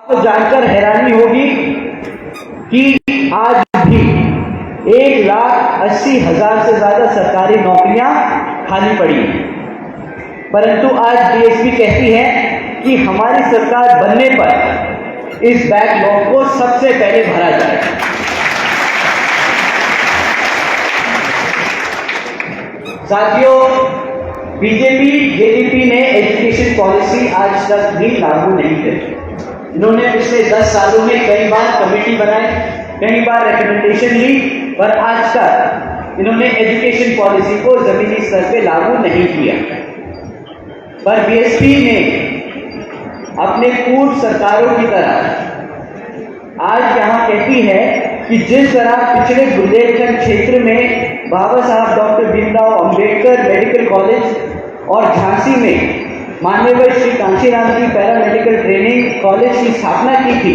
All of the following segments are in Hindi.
आपको जानकर हैरानी होगी कि आज भी 1,80,000 से ज्यादा सरकारी नौकरियां खाली पड़ी हैं। परंतु आज बीएसपी कहती है कि हमारी सरकार बनने पर इस बैकलॉग को सबसे पहले भरा जाए। साथियों, बीजेपी जेडीपी ने एजुकेशन पॉलिसी आज तक भी लागू नहीं करी। इन्होंने पिछले 10 सालों में कई बार कमेटी बनाई, कई बार रिकमेंडेशन ली, पर आज तक इन्होंने एजुकेशन पॉलिसी को जमीनी स्तर पे लागू नहीं किया। पर बीएसपी ने अपने पूर्व सरकारों की तरह आज यहां कहती है कि जिस तरह पिछले बुंदेलखंड क्षेत्र में बाबा साहब doctor Bhimrao Ambedkar medical college और झांसी में माननीय श्री कांशीराम जी पैरामेडिकल ट्रेनिंग कॉलेज की स्थापना की थी,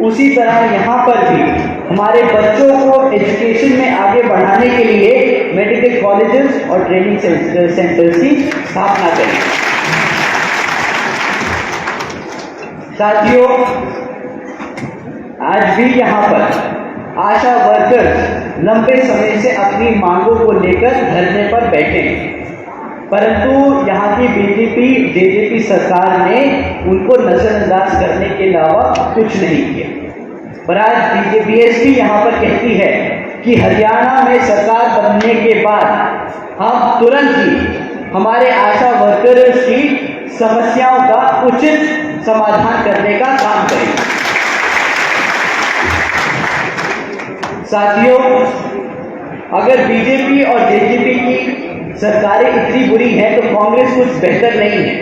उसी तरह यहाँ पर भी हमारे बच्चों को एजुकेशन में आगे बढ़ाने के लिए मेडिकल कॉलेजेस और ट्रेनिंग सेंटर्स की स्थापना करें। साथियों, आज भी यहाँ पर आशा वर्कर्स लंबे समय से अपनी मांगों को लेकर धरने पर बैठे हैं, परंतु यहाँ की बीजेपी जेजेपी सरकार ने उनको नजरअंदाज करने के अलावा कुछ नहीं किया। पर आज बीएसपी यहाँ पर कहती है कि हरियाणा में सरकार बनने के बाद हम तुरंत ही हमारे आशा वर्कर्स की समस्याओं का उचित समाधान करने का काम करेंगे। साथियों, अगर बीजेपी और जेजेपी की सरकारें इतनी बुरी हैं तो कांग्रेस कुछ बेहतर नहीं है।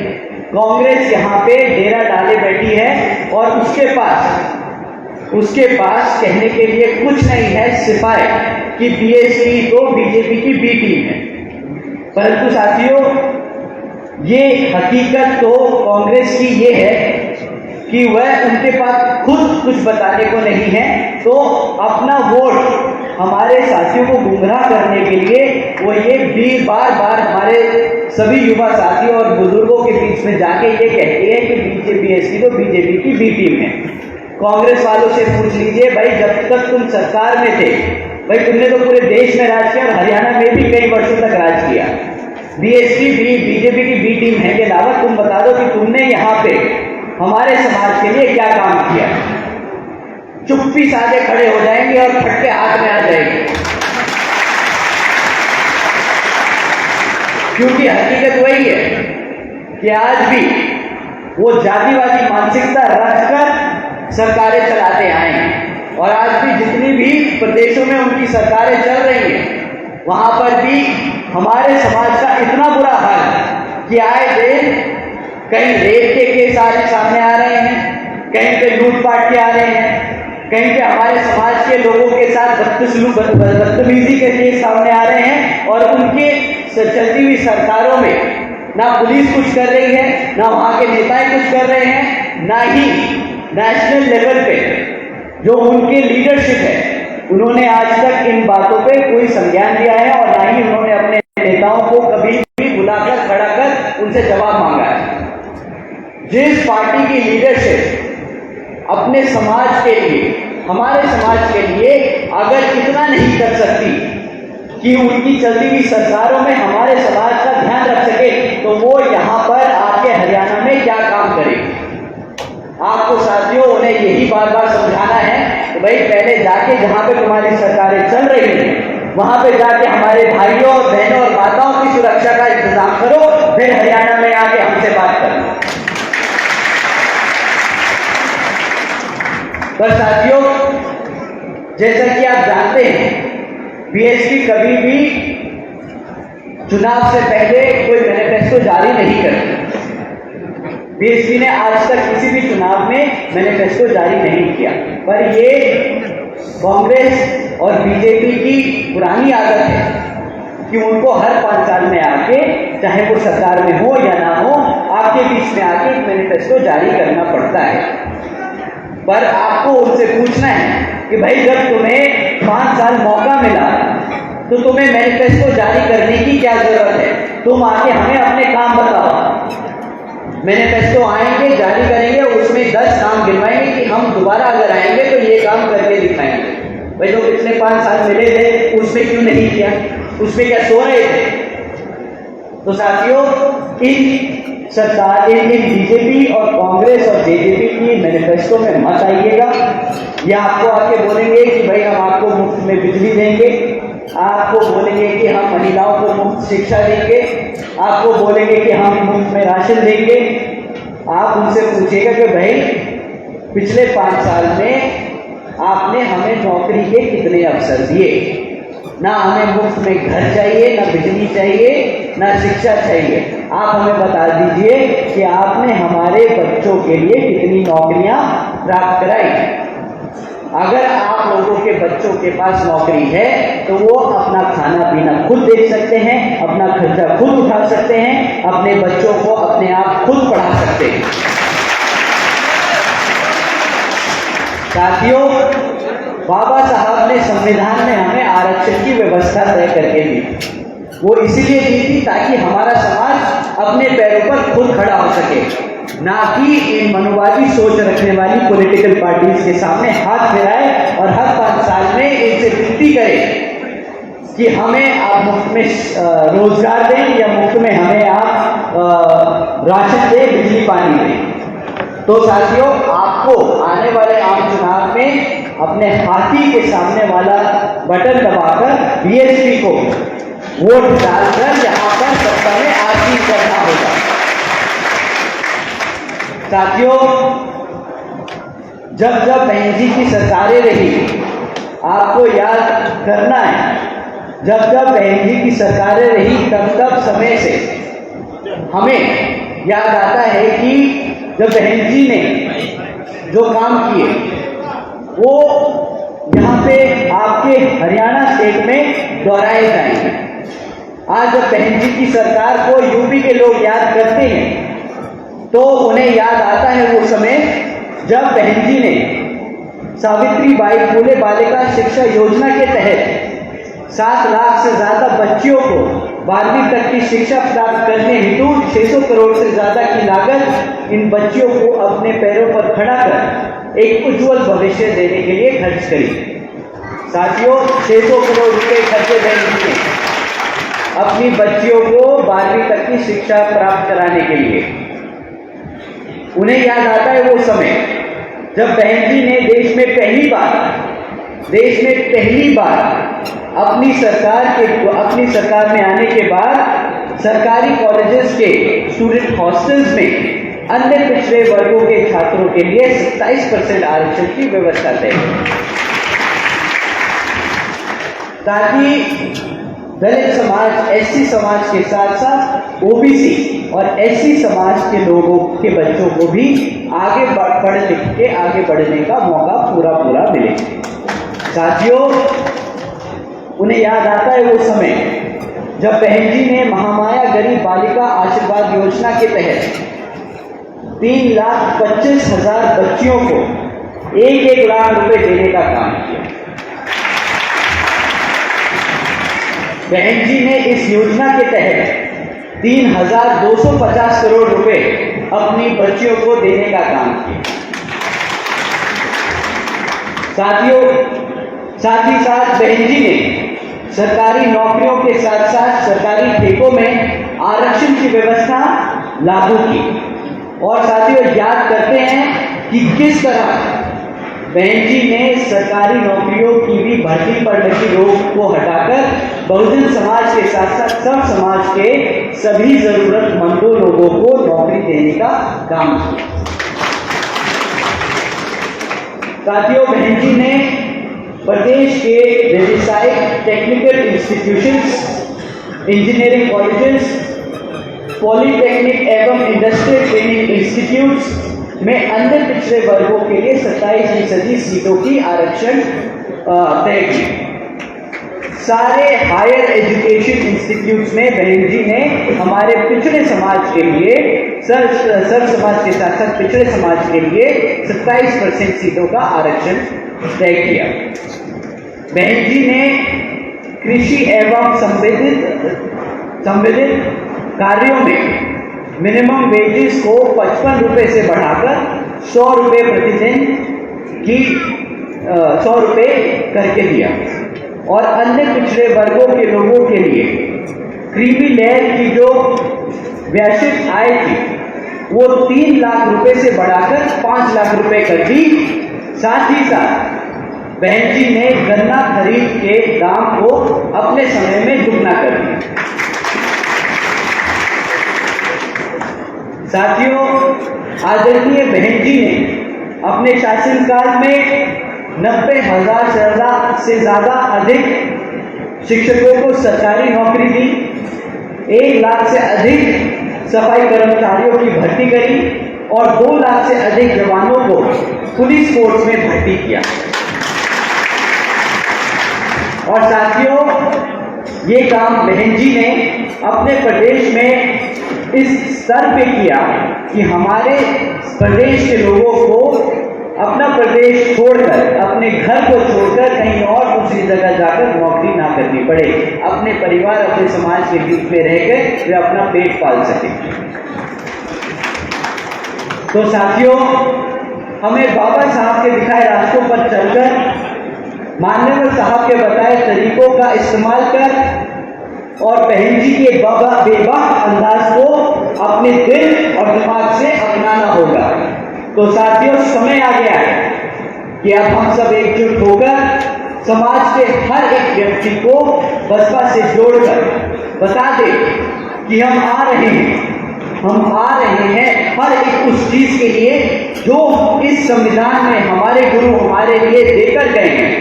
कांग्रेस यहाँ पे डेरा डाले बैठी है और उसके पास कहने के लिए कुछ नहीं है सिवाय कि बीएसपी तो बीजेपी की बी टीम है। परंतु साथियों, ये हकीकत तो कांग्रेस की ये है कि वह उनके पास खुद कुछ बताने को नहीं है, तो अपना वोट हमारे साथियों को गुमराह करने के लिए वो ये बार बार हमारे सभी युवा साथियों और बुजुर्गों के बीच में जाके ये कहती है कि बीएसपी तो बीजेपी की बी टीम है। कांग्रेस वालों से पूछ लीजिए, भाई जब तक तुम सरकार में थे, भाई तुमने तो पूरे देश में राज किया और हरियाणा में भी कई वर्षों तक राज किया। बीएसपी भी बीजेपी की बी टीम है के अलावा तुम बता दो कि तुमने यहाँ पे हमारे समाज के लिए क्या काम किया। चुप्पी साधे खड़े हो जाएंगे और फटके हाथ में आ जाएंगे, क्योंकि हकीकत वही है कि आज भी वो जातिवादी मानसिकता रखकर सरकारें चलाते आए हैं और आज भी जितनी भी प्रदेशों में उनकी सरकारें चल रही हैं, वहां पर भी हमारे समाज का इतना बुरा हाल है कि आए दिन कहीं रेप के केस आज सामने आ रहे हैं, कहीं पे लूटपाट के आ रहे हैं, कहीं पे हमारे समाज के लोगों के साथ बदतमीजी के केस सामने आ रहे हैं। और उनके चलती हुई सरकारों में ना पुलिस कुछ कर रही है, ना वहां के नेताएं कुछ कर रहे हैं, ना ही नेशनल लेवल पे जो उनके लीडरशिप है उन्होंने आज तक इन बातों पे कोई संज्ञान लिया है और ना ही उन्होंने अपने नेताओं को कभी भी बुलाकर खड़ा कर उनसे जवाब मांगा है। जिस पार्टी की लीडरशिप अपने समाज के लिए, हमारे समाज के लिए अगर इतना नहीं कर सकती कि उनकी चलती हुई सरकारों में हमारे समाज का ध्यान रख सके, तो वो यहाँ पर आपके हरियाणा में क्या काम करेगी। आपको साथियों उन्हें यही बार बार समझाना है कि भाई पहले जाके जहां पे तुम्हारी सरकारें चल रही हैं वहां पे जाके हमारे भाइयों और बहनों और माताओं की सुरक्षा का इंतजाम करो, फिर हरियाणा में आके हमसे बात करो। पर साथियों, जैसा कि आप जानते हैं, बीएसपी कभी भी चुनाव से पहले कोई मैनिफेस्टो जारी नहीं करती। बीएसपी ने आज तक किसी भी चुनाव में मैनिफेस्टो जारी नहीं किया, पर ये कांग्रेस और बीजेपी की पुरानी आदत है कि उनको हर 5 साल में आके, चाहे वो सरकार में हो या ना हो, आपके बीच में आके एक मैनिफेस्टो जारी करना पड़ता है। पर आपको उनसे पूछना है कि भाई जब तुम्हें 5 साल मौका मिला तो तुम्हें मैनिफेस्टो जारी करने की क्या जरूरत है। तुम आके हमें अपने काम बताओ। मैनिफेस्टो आएंगे, जारी करेंगे, उसमें अपने 10 काम गिनवाएंगे कि हम दोबारा अगर आएंगे तो ये काम करके दिखाएंगे। भाई जो पिछले 5 साल मिले थे उसमें क्यों नहीं किया, उसमें क्या सो रहे थे? तो साथियों, इन सरकार इन बीजेपी और कांग्रेस और जेजेपी की मैनिफेस्टो में मत आइएगा। या आपको आके बोलेंगे कि भाई हम आपको मुफ्त में बिजली देंगे, आपको बोलेंगे कि हम महिलाओं को मुफ्त शिक्षा देंगे, आपको बोलेंगे कि हम मुफ्त में राशन देंगे। आप उनसे पूछिएगा कि भाई पिछले 5 साल में आपने हमें नौकरी के कितने अवसर दिए? ना हमें मुफ्त में घर चाहिए, ना बिजली चाहिए, ना शिक्षा चाहिए। आप हमें बता दीजिए कि आपने हमारे बच्चों के लिए कितनी नौकरियां प्राप्त कराई। अगर आप लोगों के बच्चों के पास नौकरी है तो वो अपना खाना पीना खुद देख सकते हैं, अपना खर्चा खुद उठा सकते हैं, अपने बच्चों को अपने आप खुद पढ़ा सकते हैं। साथियों, बाबा साहब ने संविधान में हमें आरक्षण की व्यवस्था तय करके दी। वो इसीलिए दी थी ताकि हमारा समाज अपने पैरों पर खुद खड़ा हो सके, ना कि इन मनोवादी सोच रखने वाली पॉलिटिकल पार्टीज के सामने हाथ फैलाए और हर 5 साल में इनसे विनती करे कि हमें आप मुफ्त में रोजगार दें या मुफ्त में हमें आप राशन दें, बिजली पानी दें। तो साथियों, आपको आने वाले आम चुनाव में अपने हाथी के सामने वाला बटन दबाकर बीएसपी को वोट डालकर यहाँ पर सत्ता में आसीन करना होगा। साथियों, जब जब बहन जी की सरकारें रही, आपको याद करना है, जब जब बहन जी की सरकारें रही तब तब समय से हमें याद आता है कि जब बहन जी ने जो काम किए वो यहाँ पे आपके हरियाणा स्टेट में दोहराए जाएंगे। आज जब बहन जी की सरकार को यूपी के लोग याद करते हैं तो उन्हें याद आता है वो समय जब बहन जी ने सावित्रीबाई फुले बालिका शिक्षा योजना के तहत 7 लाख से ज्यादा बच्चियों को 12वीं तक की शिक्षा प्राप्त करने हेतु 600 करोड़ से ज्यादा की लागत इन बच्चियों को अपने पैरों पर खड़ा कर एक उज्जवल भविष्य देने के लिए खर्च करी। साथियों, 600 करोड़ रुपए खर्चे बहन जी ने अपनी बच्चियों को 12वीं तक की शिक्षा प्राप्त कराने के लिए। उन्हें याद आता है वो समय जब बहन जी ने देश में पहली बार अपनी सरकार में आने के बाद सरकारी कॉलेजेस के स्टूडेंट हॉस्टल्स में अन्य पिछड़े वर्गों के छात्रों के लिए 27% आरक्षण की व्यवस्था तय ताकि दलित समाज, एससी समाज के साथ साथ ओबीसी और एससी समाज के लोगों के बच्चों को भी आगे पढ़ लिख के आगे बढ़ने का मौका पूरा मिले। साथियों, उन्हें याद आता है वो समय जब बहन जी ने महामाया गरीब बालिका आशीर्वाद योजना के तहत 3,25,000 बच्चियों को 1-1 लाख रुपए देने का काम किया। बहन जी ने इस योजना के तहत 3,250 करोड़ रुपए अपनी बच्चियों को देने का काम किया। साथियों, साथ ही साथ बहन जी ने सरकारी नौकरियों के साथ साथ सरकारी ठेकों में आरक्षण की व्यवस्था लागू की। और साथियों, याद करते हैं कि किस तरह बहन जी ने सरकारी नौकरियों की भी भर्ती पर लगी रोक को हटाकर बहुजन समाज के साथ साथ सब समाज के सभी जरूरतमंदों लोगों को नौकरी देने का काम किया। साथियों, बहन जी ने प्रदेश के व्यावसायिक technical institutions, engineering colleges, polytechnic एवं इंडस्ट्रियल ट्रेनिंग इंस्टीट्यूट्स में अन्य पिछड़े वर्गों के लिए 27% सीटों की आरक्षण तय की। सारे हायर एजुकेशन इंस्टीट्यूट्स में बहन जी ने हमारे पिछड़े समाज के लिए, सर्व समाज के साथ साथ पिछड़े समाज के लिए 27% सीटों का आरक्षण तय किया। बहन जी ने कृषि एवं संबंधित कार्यों में मिनिमम वेजेस को 55 रुपए से बढ़ाकर 100 रुपये प्रतिदिन की 100 रुपये करके दिया। और अन्य पिछड़े वर्गों के लोगों के लिए क्रीमी लेयर की जो वैश्विक आय थी वो 3 लाख रुपए से बढ़ाकर 5 लाख रुपए कर दी। साथ ही साथ बहन जी ने गन्ना खरीद के दाम को अपने समय में दुगना कर दिया। साथियों, आदरणीय बहन जी ने अपने शासनकाल में 90,000 से ज़्यादा अधिक शिक्षकों को सरकारी नौकरी दी, 1 लाख से अधिक सफाई कर्मचारियों की भर्ती करी और 2 लाख से अधिक जवानों को पुलिस फोर्स में भर्ती किया। और साथियों, ये काम बहन जी ने अपने प्रदेश में इस स्तर पे किया कि हमारे प्रदेश के लोगों को अपना प्रदेश छोड़कर, अपने घर को छोड़कर कहीं और दूसरी जगह जाकर नौकरी ना करनी पड़े, अपने परिवार, अपने समाज के बीच में रहकर वे अपना पेट पाल सके। तो साथियों, हमें बाबा साहब के दिखाए रास्तों पर चलकर, मान्यवर साहब के बताए तरीकों का इस्तेमाल कर और बहन जी के बेबाक अंदाज को अपने दिल और दिमाग से अपनाना होगा। तो साथियों, समय आ गया है कि अब हम सब एकजुट होकर समाज के हर एक व्यक्ति को बसपा से जोड़कर बता दें कि हम आ रहे हैं हर एक उस चीज के लिए जो इस संविधान में हमारे गुरु हमारे लिए देकर गए हैं,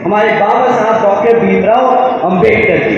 हमारे बाबा साहब डॉक्टर भीमराव अंबेडकर जी।